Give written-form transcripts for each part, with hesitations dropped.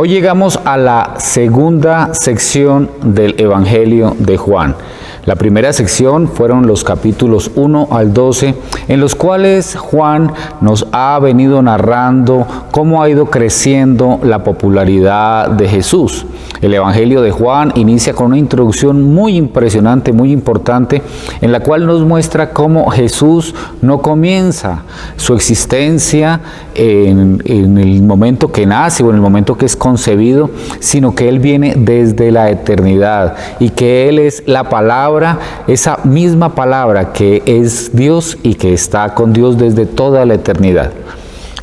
Hoy llegamos a la segunda sección del Evangelio de Juan. La primera sección fueron los capítulos 1 al 12, en los cuales Juan nos ha venido narrando cómo ha ido creciendo la popularidad de Jesús. El Evangelio de Juan inicia con una introducción muy impresionante, muy importante, en la cual nos muestra cómo Jesús no comienza su existencia en el momento que nace o en el momento que es concebido, sino que Él viene desde la eternidad y que Él es la palabra, esa misma palabra que es Dios y que está con Dios desde toda la eternidad.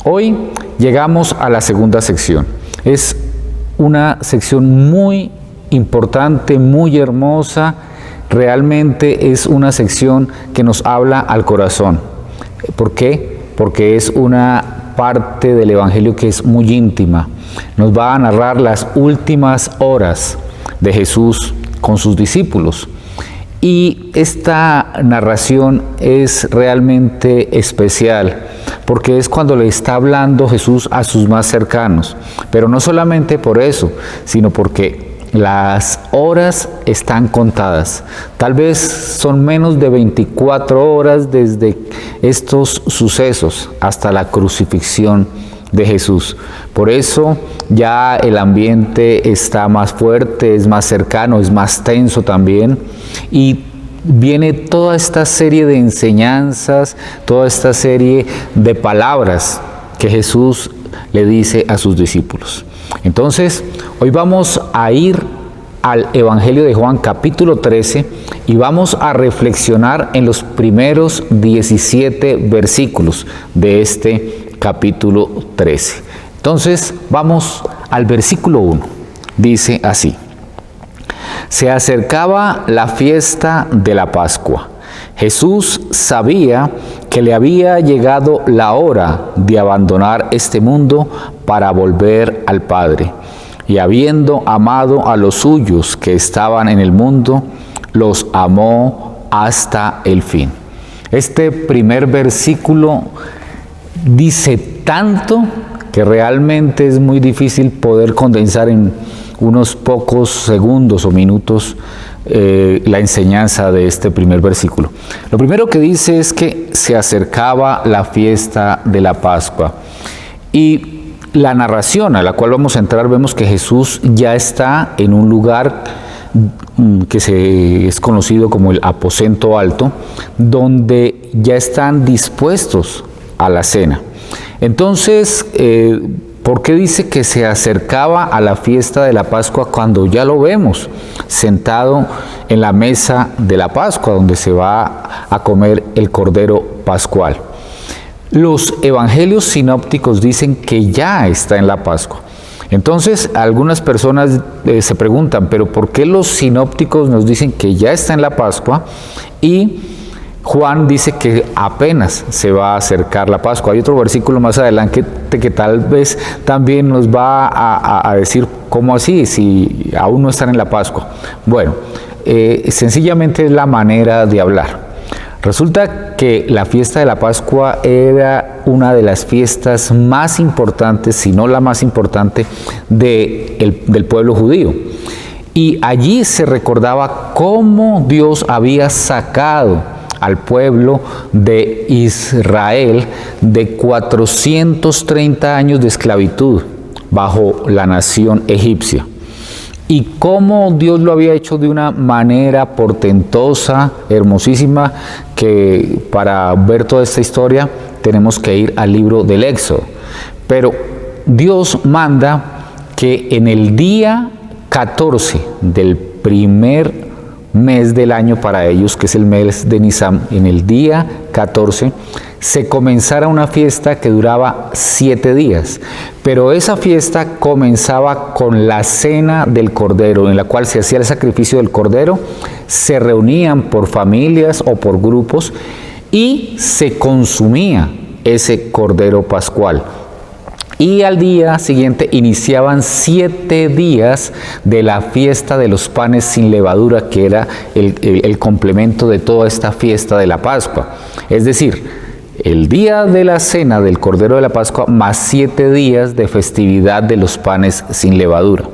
Hoy llegamos a la segunda sección. Es una sección muy importante, muy hermosa. Realmente es una sección que nos habla al corazón. ¿Por qué? Porque es una parte del Evangelio que es muy íntima. Nos va a narrar las últimas horas de Jesús con sus discípulos. Y esta narración es realmente especial, porque es cuando le está hablando Jesús a sus más cercanos. Pero no solamente por eso, sino porque las horas están contadas. Tal vez son menos de 24 horas desde estos sucesos hasta la crucifixión de Jesús. Por eso ya el ambiente está más fuerte, es más cercano, es más tenso también, y viene toda esta serie de enseñanzas, toda esta serie de palabras que Jesús le dice a sus discípulos. Entonces, hoy vamos a ir al Evangelio de Juan capítulo 13 y vamos a reflexionar en los primeros 17 versículos de este capítulo 13. Entonces, vamos al versículo 1. Dice así: Se acercaba la fiesta de la Pascua. Jesús sabía que le había llegado la hora de abandonar este mundo para volver al Padre. Y habiendo amado a los suyos que estaban en el mundo, los amó hasta el fin. Este primer versículo dice tanto que realmente es muy difícil poder condensar en unos pocos segundos o minutos la enseñanza de este primer versículo. Lo primero que dice es que se acercaba la fiesta de la Pascua. Y la narración a la cual vamos a entrar, vemos que Jesús ya está en un lugar que es conocido como el aposento alto, donde ya están dispuestos a la cena. Entonces, ¿por qué dice que se acercaba a la fiesta de la Pascua cuando ya lo vemos sentado en la mesa de la Pascua, donde se va a comer el Cordero Pascual? Los evangelios sinópticos dicen que ya está en la Pascua. Entonces, algunas personas se preguntan, ¿pero por qué los sinópticos nos dicen que ya está en la Pascua y Juan dice que apenas se va a acercar la Pascua? Hay otro versículo más adelante que tal vez también nos va a decir cómo así, si aún no están en la Pascua. Bueno, sencillamente es la manera de hablar. Resulta que la fiesta de la Pascua era una de las fiestas más importantes, si no la más importante, del pueblo judío. Y allí se recordaba cómo Dios había sacado al pueblo de Israel de 430 años de esclavitud bajo la nación egipcia. Y cómo Dios lo había hecho de una manera portentosa, hermosísima, que para ver toda esta historia tenemos que ir al libro del Éxodo. Pero Dios manda que en el día 14 del primer mes del año para ellos, que es el mes de Nisan, en el día 14, se comenzara una fiesta que duraba 7 días. Pero esa fiesta comenzaba con la cena del Cordero, en la cual se hacía el sacrificio del Cordero, se reunían por familias o por grupos y se consumía ese Cordero Pascual. Y al día siguiente iniciaban 7 días de la fiesta de los panes sin levadura, que era el complemento de toda esta fiesta de la Pascua. Es decir, el día de la cena del Cordero de la Pascua más 7 días de festividad de los panes sin levadura.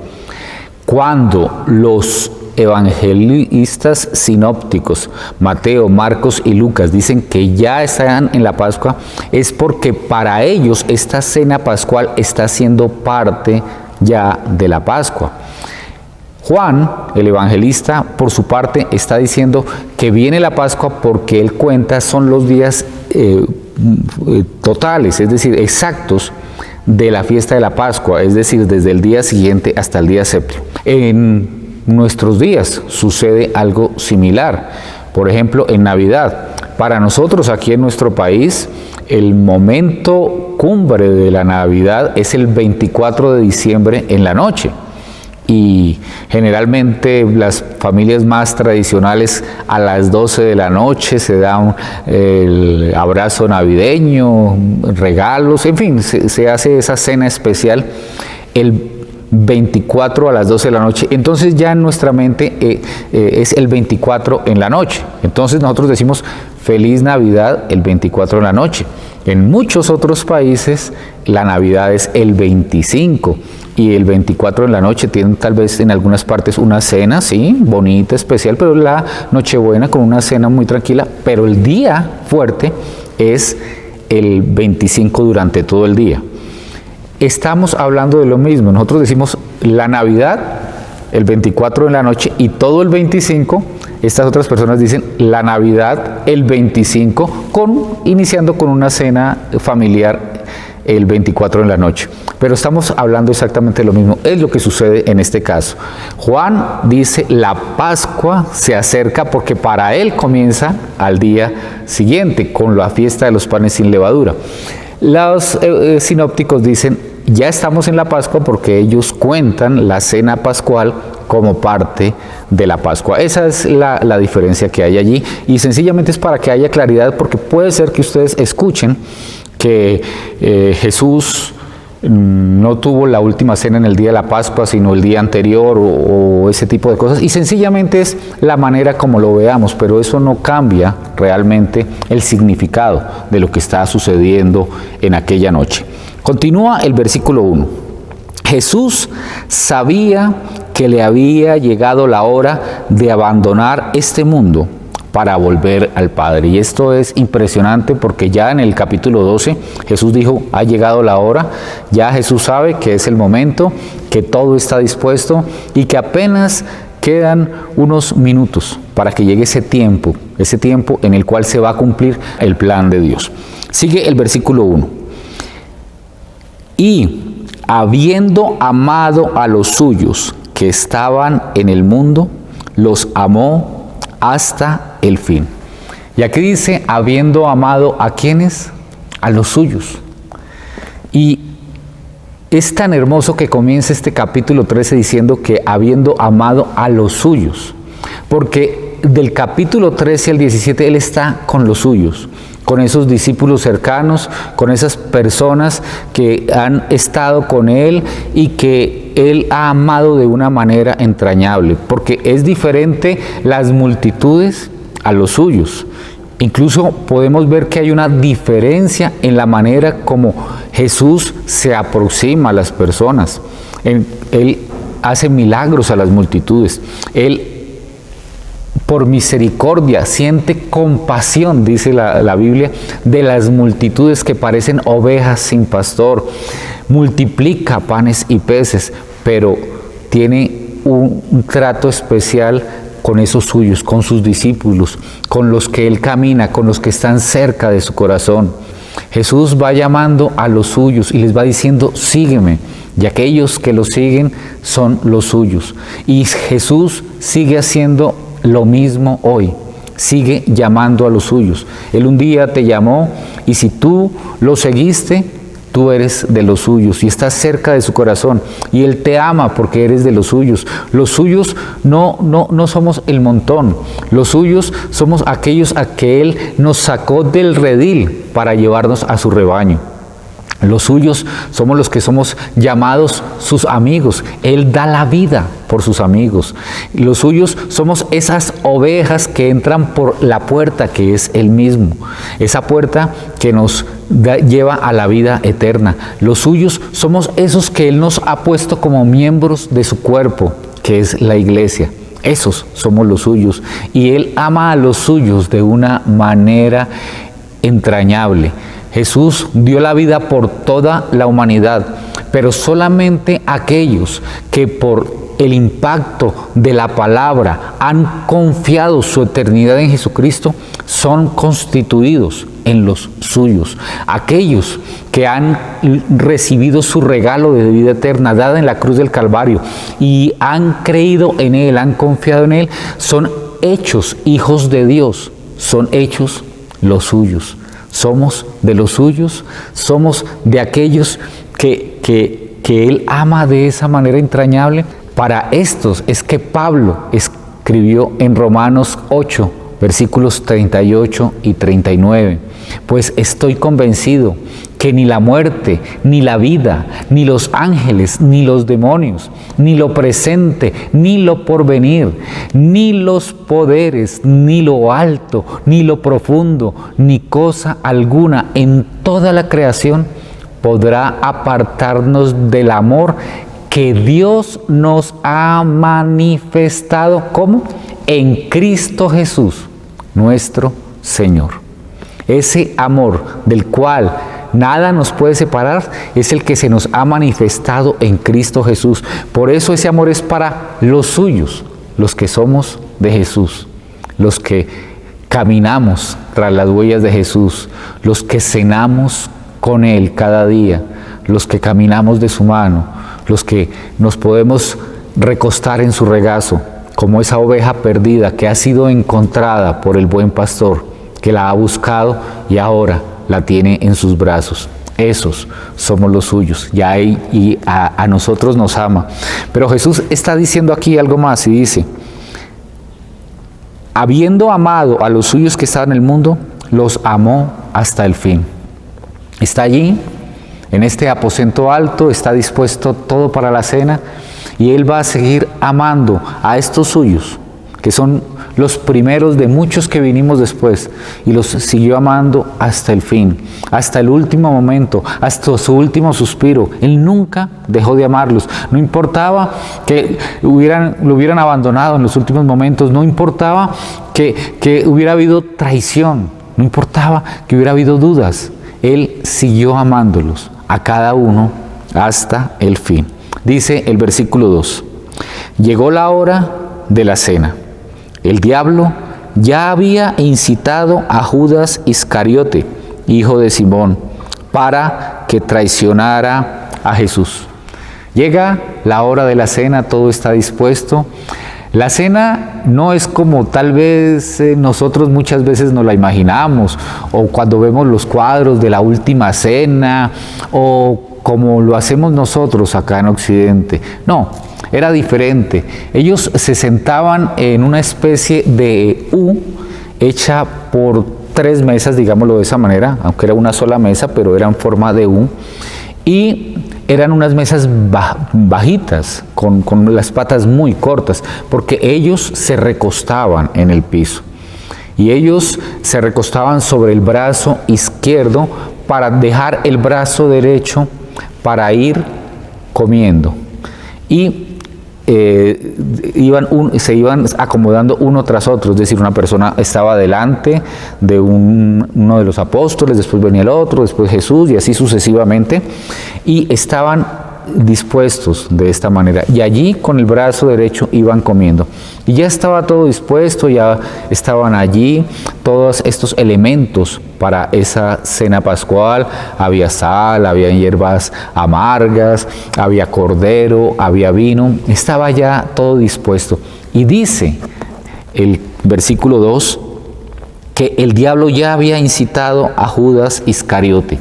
Cuando los evangelistas sinópticos, Mateo, Marcos y Lucas, dicen que ya están en la Pascua, es porque para ellos esta cena pascual está siendo parte ya de la Pascua. Juan, el evangelista, por su parte, está diciendo que viene la Pascua porque él cuenta son los días totales, es decir, exactos de la fiesta de la Pascua, es decir, desde el día siguiente hasta el día séptimo. En nuestros días sucede algo similar. Por ejemplo, en Navidad. Para nosotros aquí en nuestro país, el momento cumbre de la Navidad es el 24 de diciembre en la noche. Y generalmente las familias más tradicionales a las 12 de la noche se dan el abrazo navideño, regalos, en fin, se hace esa cena especial el 24 a las 12 de la noche. Entonces ya en nuestra mente es el 24 en la noche. Entonces nosotros decimos Feliz Navidad el 24 en la noche. En muchos otros países la Navidad es el 25 y el 24 en la noche tienen tal vez en algunas partes una cena, sí, bonita, especial, pero la Nochebuena con una cena muy tranquila, pero el día fuerte es el 25 durante todo el día. Estamos hablando de lo mismo. Nosotros decimos la Navidad el 24 en la noche y todo el 25. Estas otras personas dicen la Navidad el 25, iniciando con una cena familiar el 24 en la noche. Pero estamos hablando exactamente de lo mismo. Es lo que sucede en este caso. Juan dice la Pascua se acerca porque para él comienza al día siguiente con la fiesta de los panes sin levadura. Los sinópticos dicen ya estamos en la Pascua porque ellos cuentan la cena pascual como parte de la Pascua. Esa es la diferencia que hay allí y sencillamente es para que haya claridad, porque puede ser que ustedes escuchen que Jesús no tuvo la última cena en el día de la Pascua, sino el día anterior o ese tipo de cosas, y sencillamente es la manera como lo veamos, pero eso no cambia realmente el significado de lo que está sucediendo en aquella noche. Continúa el versículo 1. Jesús sabía que le había llegado la hora de abandonar este mundo para volver al Padre. Y esto es impresionante porque ya en el capítulo 12 Jesús dijo, ha llegado la hora. Ya Jesús sabe que es el momento, que todo está dispuesto y que apenas quedan unos minutos para que llegue ese tiempo en el cual se va a cumplir el plan de Dios. Sigue el versículo 1. Y habiendo amado a los suyos que estaban en el mundo, los amó hasta el fin. Y aquí dice, habiendo amado ¿a quiénes? A los suyos. Y es tan hermoso que comienza este capítulo 13 diciendo que habiendo amado a los suyos, porque del capítulo 13 al 17 Él está con los suyos, con esos discípulos cercanos, con esas personas que han estado con Él y que Él ha amado de una manera entrañable, porque es diferente las multitudes a los suyos. Incluso podemos ver que hay una diferencia en la manera como Jesús se aproxima a las personas. Él hace milagros a las multitudes. Él, por misericordia, siente compasión, dice la Biblia, de las multitudes que parecen ovejas sin pastor. Multiplica panes y peces, pero tiene un trato especial con esos suyos, con sus discípulos, con los que Él camina, con los que están cerca de su corazón. Jesús va llamando a los suyos y les va diciendo, sígueme, y aquellos que lo siguen son los suyos. Y Jesús sigue haciendo lo mismo hoy, sigue llamando a los suyos. Él un día te llamó y si tú lo seguiste, tú eres de los suyos y estás cerca de su corazón y Él te ama porque eres de los suyos. Los suyos no somos el montón, los suyos somos aquellos a que Él nos sacó del redil para llevarnos a su rebaño. Los suyos somos los que somos llamados sus amigos. Él da la vida por sus amigos. Los suyos somos esas ovejas que entran por la puerta que es Él mismo. Esa puerta que nos lleva a la vida eterna. Los suyos somos esos que Él nos ha puesto como miembros de su cuerpo, que es la iglesia. Esos somos los suyos. Y Él ama a los suyos de una manera entrañable. Jesús dio la vida por toda la humanidad, pero solamente aquellos que por el impacto de la palabra han confiado su eternidad en Jesucristo son constituidos en los suyos. Aquellos que han recibido su regalo de vida eterna dada en la cruz del Calvario y han creído en Él, han confiado en Él, son hechos hijos de Dios, son hechos los suyos. Somos de los suyos, somos de aquellos que Él ama de esa manera entrañable. Para estos es que Pablo escribió en Romanos 8, versículos 38 y 39. Pues estoy convencido que ni la muerte, ni la vida, ni los ángeles, ni los demonios, ni lo presente, ni lo porvenir, ni los poderes, ni lo alto, ni lo profundo, ni cosa alguna en toda la creación podrá apartarnos del amor que Dios nos ha manifestado, ¿cómo? En Cristo Jesús, nuestro Señor. Ese amor del cual nada nos puede separar es el que se nos ha manifestado en Cristo Jesús. Por eso ese amor es para los suyos, los que somos de Jesús, los que caminamos tras las huellas de Jesús, los que cenamos con Él cada día, los que caminamos de su mano, los que nos podemos recostar en su regazo, como esa oveja perdida que ha sido encontrada por el buen pastor, que la ha buscado y ahora la tiene en sus brazos. Esos somos los suyos, y a nosotros nos ama. Pero Jesús está diciendo aquí algo más y dice: habiendo amado a los suyos que estaban en el mundo, los amó hasta el fin. Está allí, en este aposento alto, está dispuesto todo para la cena, y Él va a seguir amando a estos suyos, que son los primeros de muchos que vinimos después, y los siguió amando hasta el fin, hasta el último momento, hasta su último suspiro. Él nunca dejó de amarlos. No importaba que lo hubieran abandonado en los últimos momentos, no importaba que hubiera habido traición, no importaba que hubiera habido dudas. Él siguió amándolos a cada uno hasta el fin. Dice el versículo 2: llegó la hora de la cena. El diablo ya había incitado a Judas Iscariote, hijo de Simón, para que traicionara a Jesús. Llega la hora de la cena, todo está dispuesto. La cena no es como tal vez nosotros muchas veces nos la imaginamos, o cuando vemos los cuadros de la última cena, o como lo hacemos nosotros acá en Occidente. No, era diferente. Ellos se sentaban en una especie de U hecha por 3 mesas, digámoslo de esa manera, aunque era una sola mesa, pero era en forma de U, y eran unas mesas bajitas, con las patas muy cortas, porque ellos se recostaban en el piso. Y ellos se recostaban sobre el brazo izquierdo para dejar el brazo derecho para ir comiendo. Y se iban acomodando uno tras otro, es decir, una persona estaba delante de uno de los apóstoles, después venía el otro, después Jesús, y así sucesivamente, y estaban dispuestos de esta manera, y allí con el brazo derecho iban comiendo, y ya estaba todo dispuesto, ya estaban allí todos estos elementos para esa cena pascual. Había sal, había hierbas amargas, había cordero, había vino, estaba ya todo dispuesto. Y dice el versículo 2 que el diablo ya había incitado a Judas Iscariote.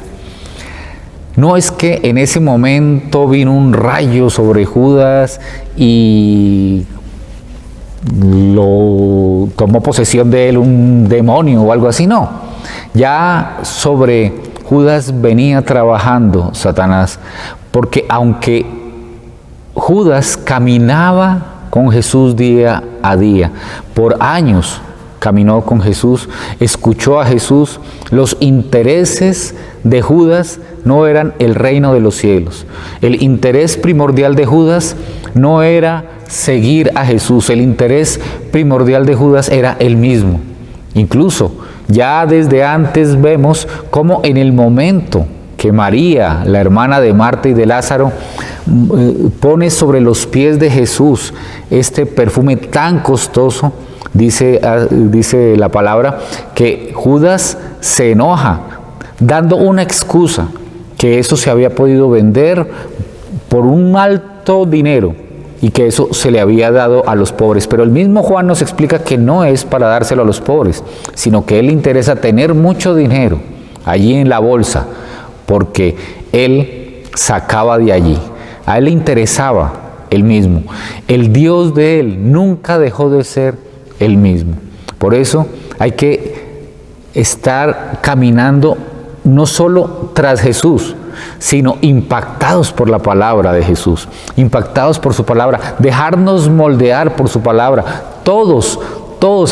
No es que en ese momento vino un rayo sobre Judas y lo tomó posesión de él un demonio o algo así, no. Ya sobre Judas venía trabajando Satanás, porque aunque Judas caminaba con Jesús día a día, por años caminó con Jesús, escuchó a Jesús, los intereses de Judas no eran el reino de los cielos. El interés primordial de Judas no era seguir a Jesús, el interés primordial de Judas era él mismo. Incluso ya desde antes vemos cómo en el momento que María, la hermana de Marta y de Lázaro, pone sobre los pies de Jesús este perfume tan costoso, dice la palabra que Judas se enoja, dando una excusa, que eso se había podido vender por un alto dinero y que eso se le había dado a los pobres. Pero el mismo Juan nos explica que no es para dárselo a los pobres, sino que a él le interesa tener mucho dinero allí en la bolsa, porque él sacaba de allí. A él le interesaba él mismo. El Dios de él nunca dejó de ser él mismo. Por eso hay que estar caminando no solo tras Jesús, sino impactados por la palabra de Jesús, impactados por su palabra, dejarnos moldear por su palabra. Todos,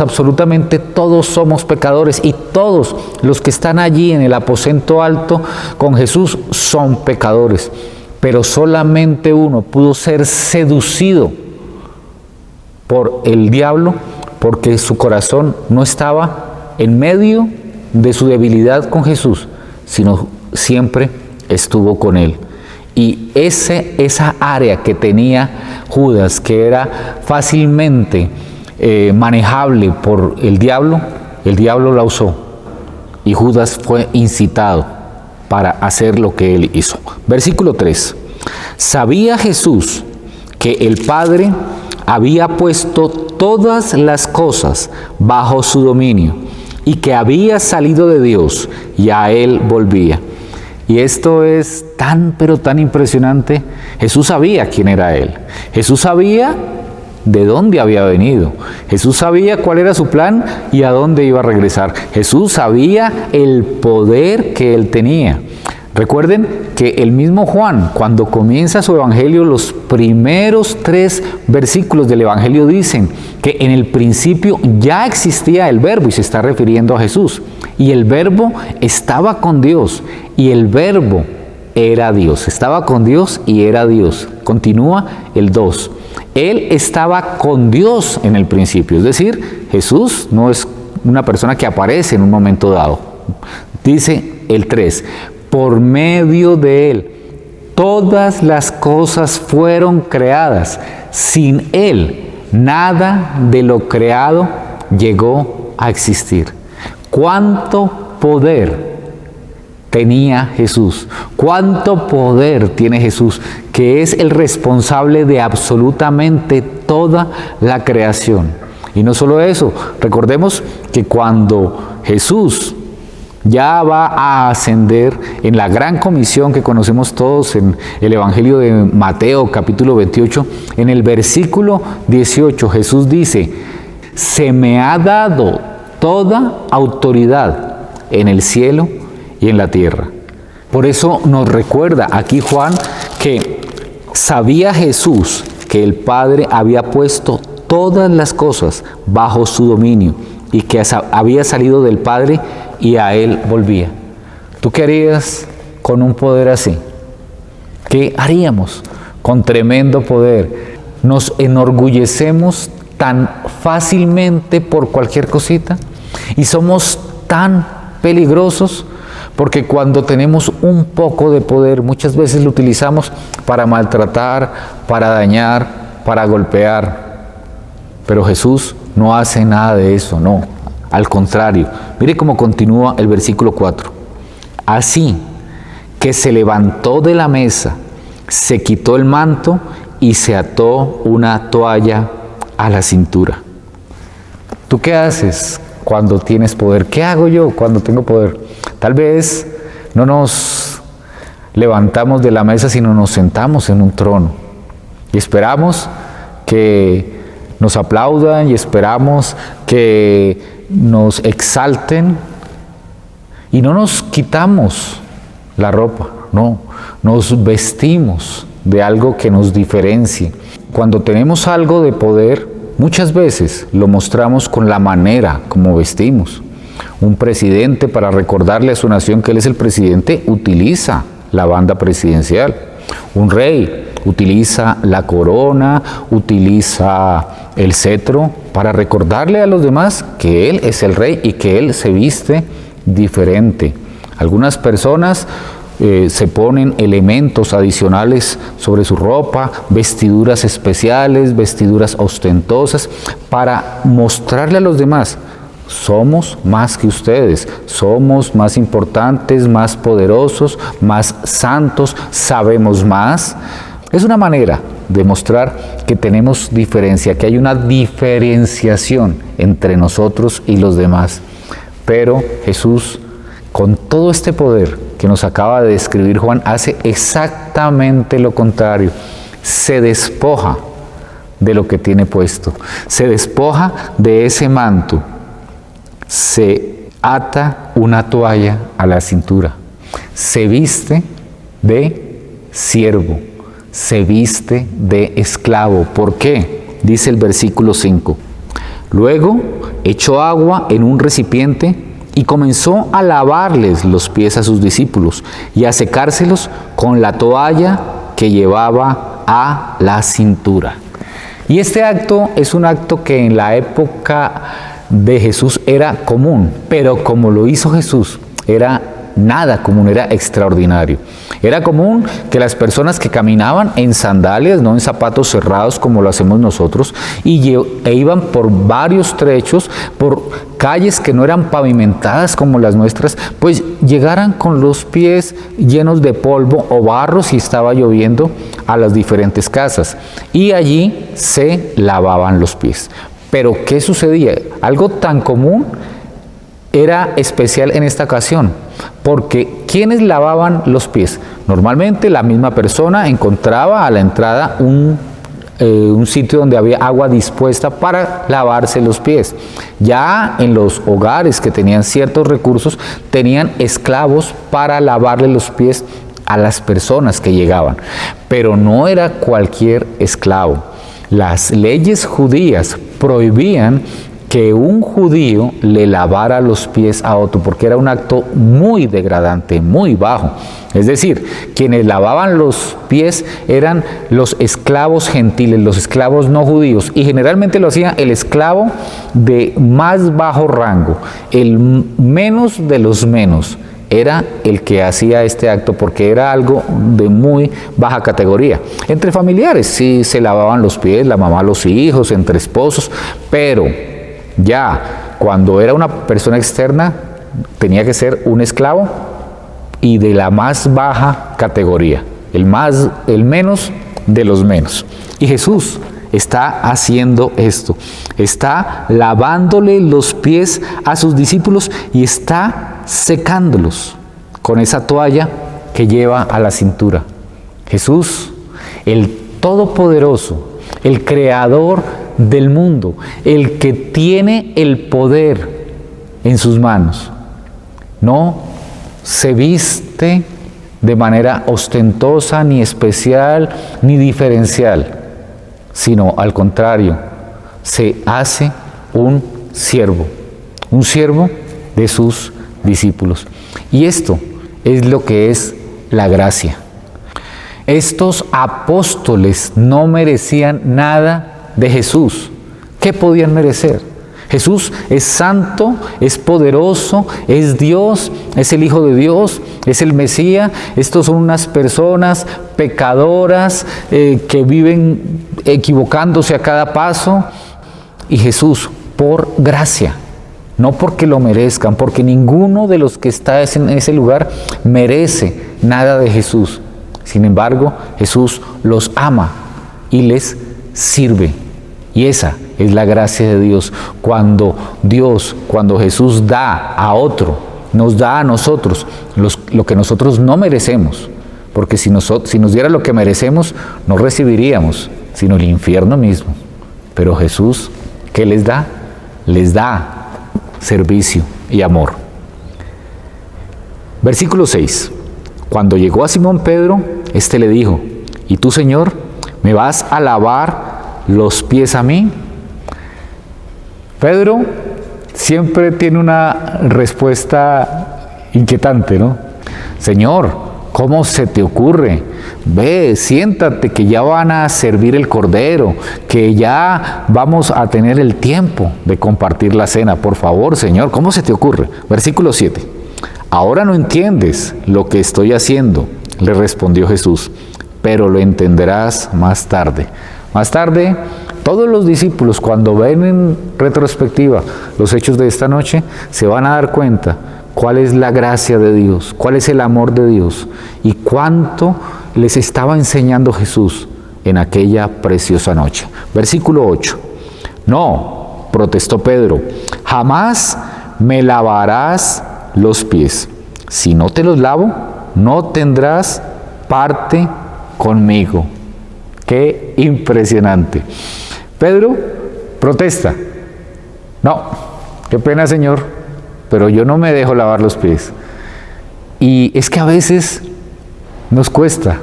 absolutamente todos somos pecadores, y todos los que están allí en el aposento alto con Jesús son pecadores. Pero solamente uno pudo ser seducido por el diablo, porque su corazón no estaba en medio de su debilidad con Jesús, sino siempre estuvo con él. Y esa área que tenía Judas, que era fácilmente manejable por el diablo la usó, y Judas fue incitado para hacer lo que él hizo. Versículo 3. Sabía Jesús que el Padre había puesto todas las cosas bajo su dominio, y que había salido de Dios y a él volvía. Y esto es tan, pero tan impresionante. Jesús sabía quién era él. Jesús sabía de dónde había venido. Jesús sabía cuál era su plan y a dónde iba a regresar. Jesús sabía el poder que él tenía. Recuerden que el mismo Juan, cuando comienza su evangelio, los primeros 3 versículos del evangelio dicen que en el principio ya existía el Verbo, y se está refiriendo a Jesús. Y el Verbo estaba con Dios, y el Verbo era Dios. Estaba con Dios y era Dios. Continúa el 2. Él estaba con Dios en el principio. Es decir, Jesús no es una persona que aparece en un momento dado. Dice el 3. Por medio de él, todas las cosas fueron creadas. Sin él, nada de lo creado llegó a existir. ¿Cuánto poder tenía Jesús? ¿Cuánto poder tiene Jesús, que es el responsable de absolutamente toda la creación? Y no solo eso, recordemos que cuando Jesús ya va a ascender en la gran comisión que conocemos todos en el Evangelio de Mateo, capítulo 28, en el versículo 18, Jesús dice: se me ha dado toda autoridad en el cielo y en la tierra. Por eso nos recuerda aquí Juan que sabía Jesús que el Padre había puesto todas las cosas bajo su dominio, y que había salido del Padre y a él volvía. ¿Tú qué harías con un poder así? ¿Qué haríamos con tremendo poder? ¿Nos enorgullecemos tan fácilmente por cualquier cosita? Y somos tan peligrosos porque cuando tenemos un poco de poder, muchas veces lo utilizamos para maltratar, para dañar, para golpear. Pero Jesús no hace nada de eso, no. Al contrario, mire cómo continúa el versículo 4. Así que se levantó de la mesa, se quitó el manto y se ató una toalla a la cintura. ¿Tú qué haces cuando tienes poder? ¿Qué hago yo cuando tengo poder? Tal vez no nos levantamos de la mesa, sino nos sentamos en un trono y esperamos que nos aplaudan y esperamos que nos exalten, y no nos quitamos la ropa, no, nos vestimos de algo que nos diferencie. Cuando tenemos algo de poder, muchas veces lo mostramos con la manera como vestimos. Un presidente, para recordarle a su nación que él es el presidente, utiliza la banda presidencial. Un rey utiliza la corona, utiliza el cetro para recordarle a los demás que él es el rey y que él se viste diferente. Algunas personas se ponen elementos adicionales sobre su ropa, vestiduras especiales, vestiduras ostentosas, para mostrarle a los demás: somos más que ustedes, somos más importantes, más poderosos, más santos, sabemos más. Es una manera de mostrar que tenemos diferencia, que hay una diferenciación entre nosotros y los demás. Pero Jesús, con todo este poder que nos acaba de describir Juan, hace exactamente lo contrario. Se despoja de lo que tiene puesto, se despoja de ese manto, se ata una toalla a la cintura, se viste de siervo, se viste de esclavo. ¿Por qué? Dice el versículo 5. Luego echó agua en un recipiente y comenzó a lavarles los pies a sus discípulos y a secárselos con la toalla que llevaba a la cintura. Y este acto es un acto que en la época de Jesús era común, pero como lo hizo Jesús, era nada común, era extraordinario. Era común que las personas que caminaban en sandalias, no en zapatos cerrados como lo hacemos nosotros, e iban por varios trechos, por calles que no eran pavimentadas como las nuestras, pues llegaran con los pies llenos de polvo o barro si estaba lloviendo a las diferentes casas, y allí se lavaban los pies. Pero ¿qué sucedía? Algo tan común era especial en esta ocasión, porque ¿quiénes lavaban los pies? Normalmente la misma persona encontraba a la entrada un sitio donde había agua dispuesta para lavarse los pies. Ya en los hogares que tenían ciertos recursos, tenían esclavos para lavarle los pies a las personas que llegaban, pero no era cualquier esclavo. Las leyes judías prohibían que un judío le lavara los pies a otro, porque era un acto muy degradante, muy bajo. Es decir, quienes lavaban los pies eran los esclavos gentiles, los esclavos no judíos, y generalmente lo hacía el esclavo de más bajo rango, el menos de los menos. Era el que hacía este acto porque era algo de muy baja categoría. Entre familiares sí se lavaban los pies, la mamá, los hijos, entre esposos, pero ya cuando era una persona externa tenía que ser un esclavo y de la más baja categoría, el menos de los menos. Y Jesús está haciendo esto, está lavándole los pies a sus discípulos y está secándolos con esa toalla que lleva a la cintura. Jesús, el Todopoderoso, el Creador del mundo, el que tiene el poder en sus manos, no se viste de manera ostentosa, ni especial, ni diferencial, sino al contrario, se hace un siervo de sus discípulos. Y esto es lo que es la gracia. Estos apóstoles no merecían nada de Jesús. ¿Qué podían merecer? Jesús es santo, es poderoso, es Dios, es el Hijo de Dios, es el Mesías. Estos son unas personas pecadoras que viven equivocándose a cada paso. Y Jesús, por gracia, no porque lo merezcan, porque ninguno de los que está en ese lugar merece nada de Jesús. Sin embargo, Jesús los ama y les sirve. Y esa es la gracia de Dios. Cuando Jesús da a otro, nos da a nosotros lo que nosotros no merecemos. Porque si nos diera lo que merecemos, no recibiríamos, sino el infierno mismo. Pero Jesús, ¿qué les da? Les da servicio y amor. Versículo 6. Cuando llegó a Simón Pedro, éste le dijo: ¿y tú, Señor, me vas a lavar los pies a mí? Pedro siempre tiene una respuesta inquietante, ¿no? Señor, ¿cómo se te ocurre? Ve, siéntate, que ya van a servir el cordero, que ya vamos a tener el tiempo de compartir la cena. Por favor, Señor, ¿cómo se te ocurre? Versículo 7. Ahora no entiendes lo que estoy haciendo, le respondió Jesús, pero lo entenderás más tarde. Más tarde, todos los discípulos, cuando ven en retrospectiva los hechos de esta noche, se van a dar cuenta cuál es la gracia de Dios, cuál es el amor de Dios y cuánto les estaba enseñando Jesús en aquella preciosa noche. Versículo 8. No, protestó Pedro, jamás me lavarás los pies. Si no te los lavo, no tendrás parte conmigo. Qué impresionante. Pedro protesta. No, qué pena, Señor, pero yo no me dejo lavar los pies. Y es que a veces nos cuesta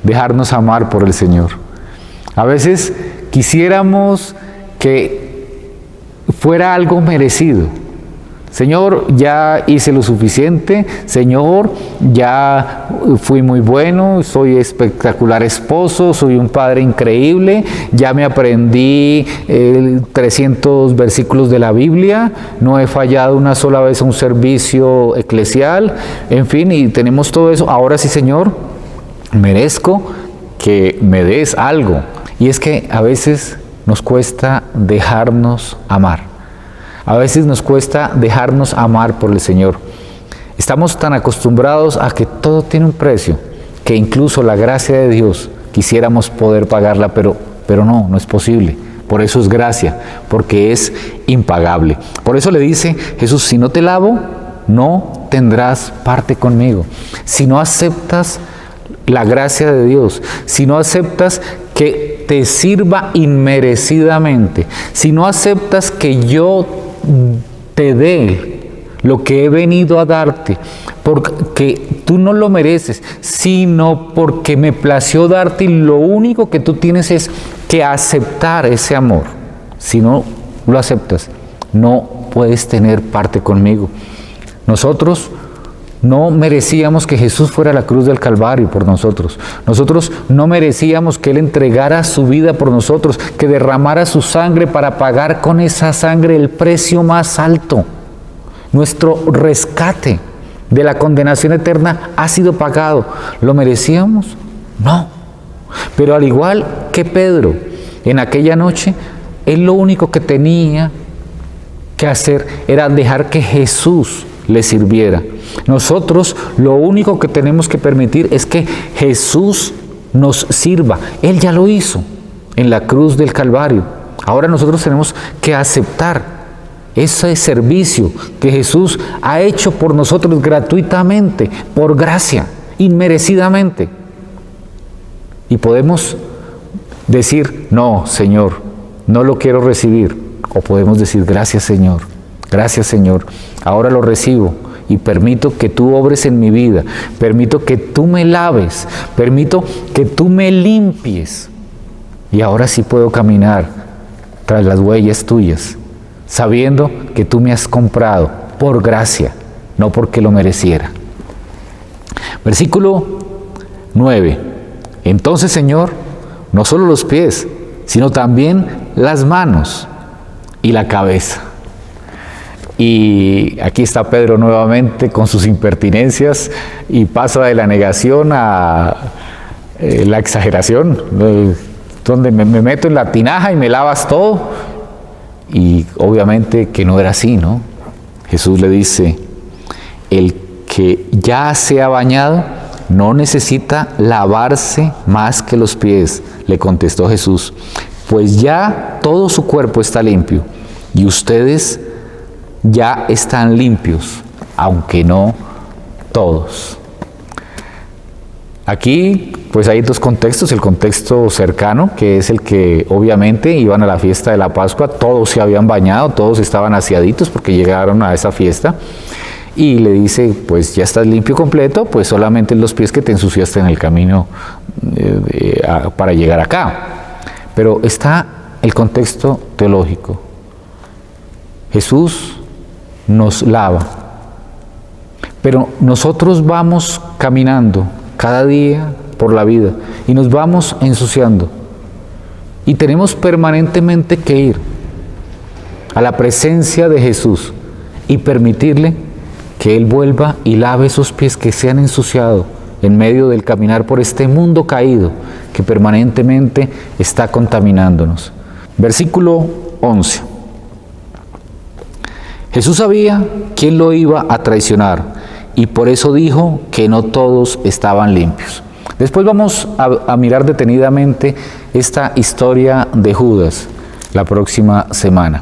dejarnos amar por el Señor. A veces quisiéramos que fuera algo merecido. Señor, ya hice lo suficiente. Señor, ya fui muy bueno, soy espectacular esposo, soy un padre increíble, ya me aprendí 300 versículos de la Biblia, no he fallado una sola vez a un servicio eclesial, en fin, y tenemos todo eso. Ahora sí, Señor, merezco que me des algo. Y es que a veces nos cuesta dejarnos amar. A veces nos cuesta dejarnos amar por el Señor. Estamos tan acostumbrados a que todo tiene un precio, que incluso la gracia de Dios quisiéramos poder pagarla, pero no es posible. Por eso es gracia, porque es impagable. Por eso le dice Jesús: si no te lavo, no tendrás parte conmigo. Si no aceptas la gracia de Dios, si no aceptas que te sirva inmerecidamente, si no aceptas que yo te dé lo que he venido a darte, porque tú no lo mereces, sino porque me plació darte, y lo único que tú tienes es que aceptar ese amor. Si no lo aceptas, no puedes tener parte conmigo. Nosotros no merecíamos que Jesús fuera a la cruz del Calvario por nosotros. Nosotros no merecíamos que Él entregara su vida por nosotros, que derramara su sangre para pagar con esa sangre el precio más alto. Nuestro rescate de la condenación eterna ha sido pagado. ¿Lo merecíamos? No. Pero al igual que Pedro, en aquella noche, él lo único que tenía que hacer era dejar que Jesús le sirviera. Nosotros lo único que tenemos que permitir es que Jesús nos sirva. Él ya lo hizo en la cruz del Calvario. Ahora nosotros tenemos que aceptar ese servicio que Jesús ha hecho por nosotros gratuitamente, por gracia, inmerecidamente. Y podemos decir: no, Señor, no lo quiero recibir. O podemos decir: gracias, Señor. Gracias, Señor, ahora lo recibo y permito que tú obres en mi vida, permito que tú me laves, permito que tú me limpies. Y ahora sí puedo caminar tras las huellas tuyas, sabiendo que tú me has comprado por gracia, no porque lo mereciera. Versículo 9. Entonces, Señor, no solo los pies, sino también las manos y la cabeza. Y aquí está Pedro nuevamente con sus impertinencias y pasa de la negación a la exageración, donde me meto en la tinaja y me lavas todo. Y obviamente que no era así, ¿no? Jesús le dice: el que ya se ha bañado no necesita lavarse más que los pies, le contestó Jesús, pues ya todo su cuerpo está limpio y ustedes ya están limpios, aunque no todos. Aquí pues hay dos contextos: el contexto cercano, que es el que obviamente iban a la fiesta de la Pascua, todos se habían bañado, todos estaban aseaditos porque llegaron a esa fiesta, y le dice, pues ya estás limpio completo, pues solamente los pies que te ensuciaste en el camino para llegar acá. Pero está el contexto teológico. Jesús nos lava, pero nosotros vamos caminando cada día por la vida y nos vamos ensuciando y tenemos permanentemente que ir a la presencia de Jesús y permitirle que Él vuelva y lave esos pies que se han ensuciado en medio del caminar por este mundo caído que permanentemente está contaminándonos. Versículo 11. Jesús sabía quién lo iba a traicionar y por eso dijo que no todos estaban limpios. Después vamos a mirar detenidamente esta historia de Judas la próxima semana.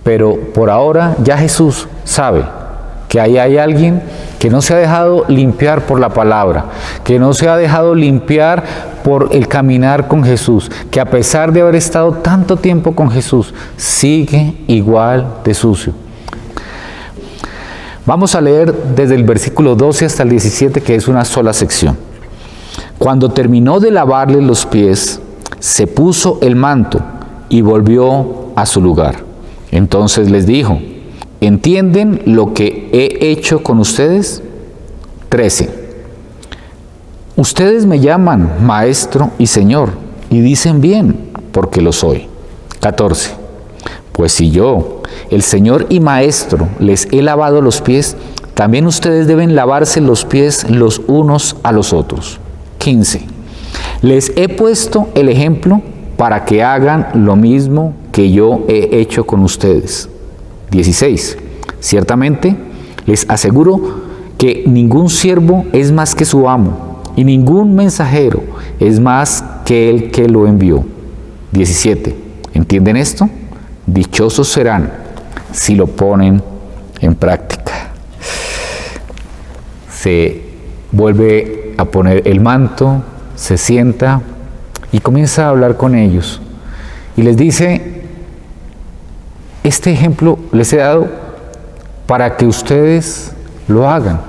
Pero por ahora ya Jesús sabe que ahí hay alguien que no se ha dejado limpiar por la palabra, que no se ha dejado limpiar por el caminar con Jesús, que a pesar de haber estado tanto tiempo con Jesús, sigue igual de sucio. Vamos a leer desde el versículo 12 hasta el 17, que es una sola sección. Cuando terminó de lavarle los pies, se puso el manto y volvió a su lugar. Entonces les dijo, ¿entienden lo que he hecho con ustedes? 13. Ustedes me llaman Maestro y Señor, y dicen bien, porque lo soy. 14. Pues si yo, el Señor y Maestro, les he lavado los pies, también ustedes deben lavarse los pies los unos a los otros. 15. Les he puesto el ejemplo para que hagan lo mismo que yo he hecho con ustedes. 16. Ciertamente, les aseguro que ningún siervo es más que su amo, y ningún mensajero es más que el que lo envió. 17. ¿Entienden esto? Dichosos serán si lo ponen en práctica. Se vuelve a poner el manto, se sienta y comienza a hablar con ellos. Y les dice, este ejemplo les he dado para que ustedes lo hagan.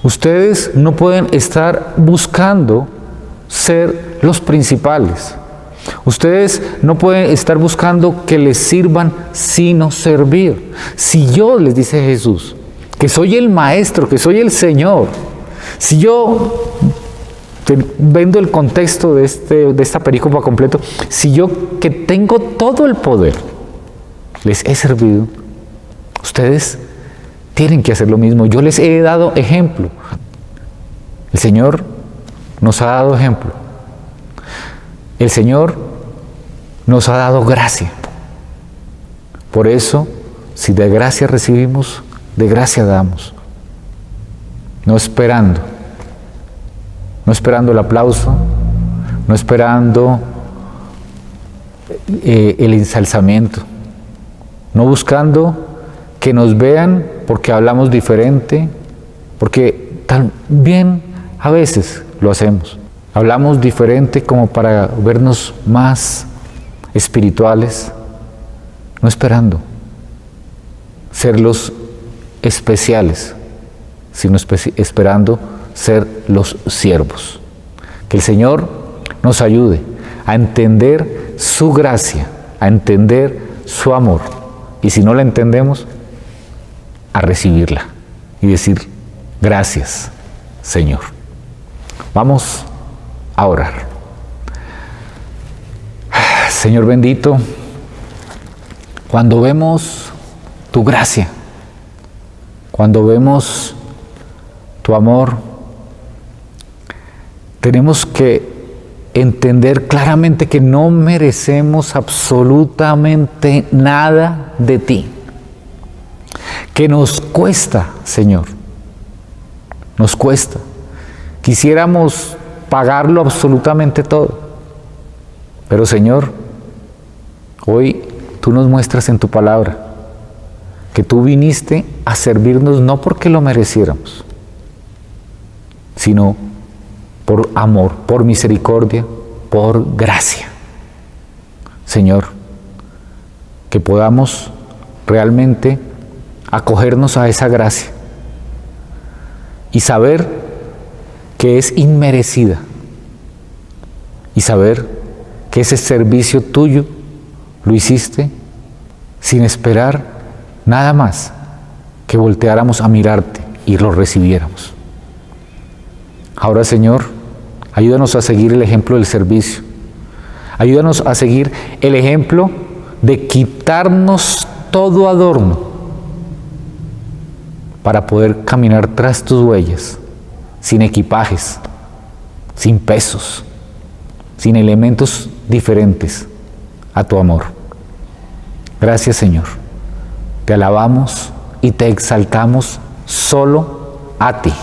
Ustedes no pueden estar buscando ser los principales. Ustedes no pueden estar buscando que les sirvan sino servir. Si yo, les dice Jesús, que soy el Maestro, que soy el Señor, si yo, viendo el contexto de esta perícopa completo, si yo que tengo todo el poder, les he servido, ustedes tienen que hacer lo mismo. Yo les he dado ejemplo. El Señor nos ha dado ejemplo. El Señor nos ha dado gracia. Por eso, si de gracia recibimos, de gracia damos. No esperando el aplauso, no esperando el ensalzamiento, no buscando que nos vean porque hablamos diferente, porque también a veces lo hacemos. Hablamos diferente como para vernos más espirituales, no esperando ser los especiales, sino esperando ser los siervos. Que el Señor nos ayude a entender su gracia, a entender su amor, y si no la entendemos, a recibirla y decir, gracias, Señor. Vamos a orar. Señor bendito, cuando vemos tu gracia, cuando vemos tu amor, tenemos que entender claramente que no merecemos absolutamente nada de ti, que nos cuesta, Señor, nos cuesta. Quisiéramos pagarlo absolutamente todo, pero Señor, hoy tú nos muestras en tu palabra que tú viniste a servirnos no porque lo mereciéramos, sino por amor, por misericordia, por gracia. Señor, que podamos realmente acogernos a esa gracia y saber que es inmerecida y saber que ese servicio tuyo lo hiciste sin esperar nada más que volteáramos a mirarte y lo recibiéramos. Ahora, Señor, ayúdanos a seguir el ejemplo del servicio. Ayúdanos a seguir el ejemplo de quitarnos todo adorno para poder caminar tras tus huellas, sin equipajes, sin pesos, sin elementos diferentes a tu amor. Gracias, Señor. Te alabamos y te exaltamos solo a ti.